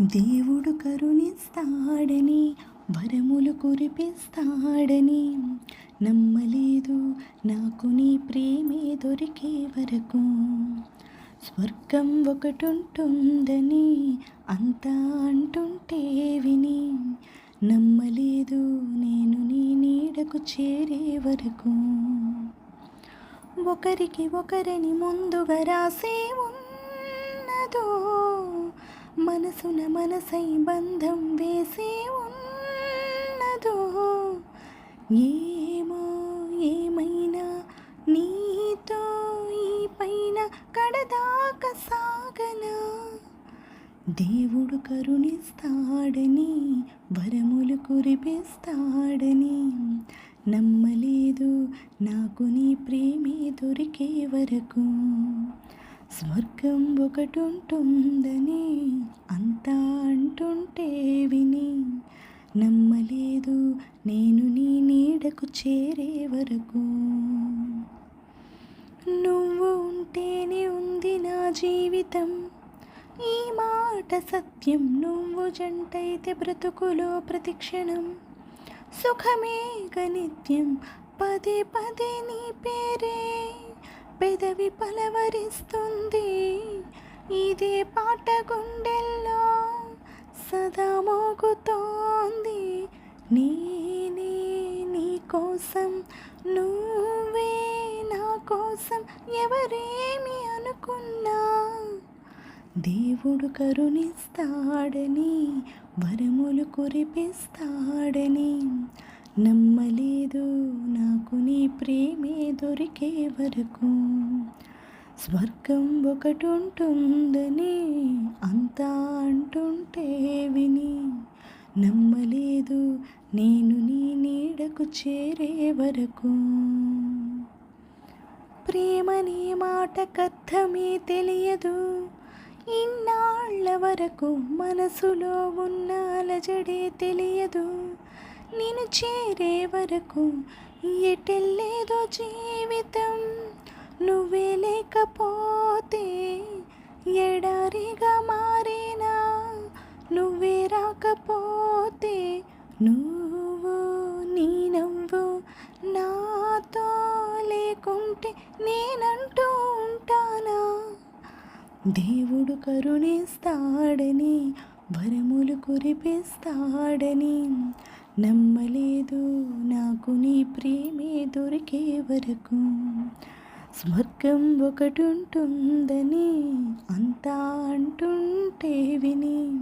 దేవుడు కరుణిస్తాడని వరములు కురిపిస్తాడని నమ్మలేదు నాకు నీ ప్రేమే దొరికే వరకు. స్వర్గం ఒకటుంటుందని అంతా అంటుంటే విని నమ్మలేదు నేను నీ నీడకు చేరే వరకు. ఒకరికి ఒకరిని ముందుగా రాసే ఉన్నదో మనసున మనసై బంధం వేసే ఉన్నదో. ఏమో ఏమైనా నీతో ఈ పైన కడదాకా సాగనా. దేవుడు కరుణిస్తాడని వరములు కురిపిస్తాడని నమ్మలేదు నాకు నీ ప్రేమే దొరికే వరకు. స్వర్గం ఒకటుంటుందని అంతా అంటుంటే విని నమ్మలేదు నేను నీ నీడకు చేరే వరకు. నువ్వు ఉంటేనే ఉంది నా జీవితం, ఈ మాట సత్యం. నువ్వు జంటైతే బ్రతుకులో ప్రతిక్షణం సుఖమే గనిత్యం. పదే పదే నీ పేరే పెదవి పలవరిస్తుంది. ఇదే పాట గుండెల్లో సదా మోగుతోంది. నేనే నీ కోసం, నువ్వే నా కోసం, ఎవరేమి అనుకున్నా దేవుడు కరుణిస్తాడని వరములు కురిపిస్తాడని నమ్మలేదు నాకు నీ ప్రేమే దొరికే వరకు. స్వర్గం ఒకటుంటుందని అంతా అంటుంటే విని నమ్మలేదు నేను నీ నీడకు చేరే వరకు. ప్రేమనే మాటకర్థమే తెలియదు ఇన్నాళ్ల వరకు, మనసులో ఉన్న అలజడే తెలియదు నిన్ను చేరే వరకు. ఎటెల్లేదో జీవితం నువ్వే లేకపోతే, ఎడారిగా మారేనా నువ్వే రాకపోతే. నువ్వు నీ నవ్వు నాతో లేకుంటే నేనంటూ ఉంటానా. దేవుడు కరుణిస్తాడని వరములు కురిపిస్తాడని నమ్మలేదు నాకు నీ ప్రేమే దొరికే వరకు. స్వర్గం ఒకటుంటుందని అంతా అంటుంటే విని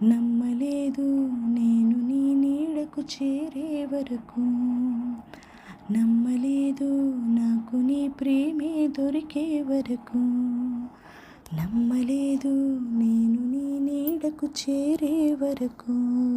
నమ్మలేదు నేను నీ నీడకు చేరే వరకు. నమ్మలేదు నాకు నీ ప్రేమే దొరికే వరకు. నమ్మలేదు నేను నీ నీడకు చేరే వరకు.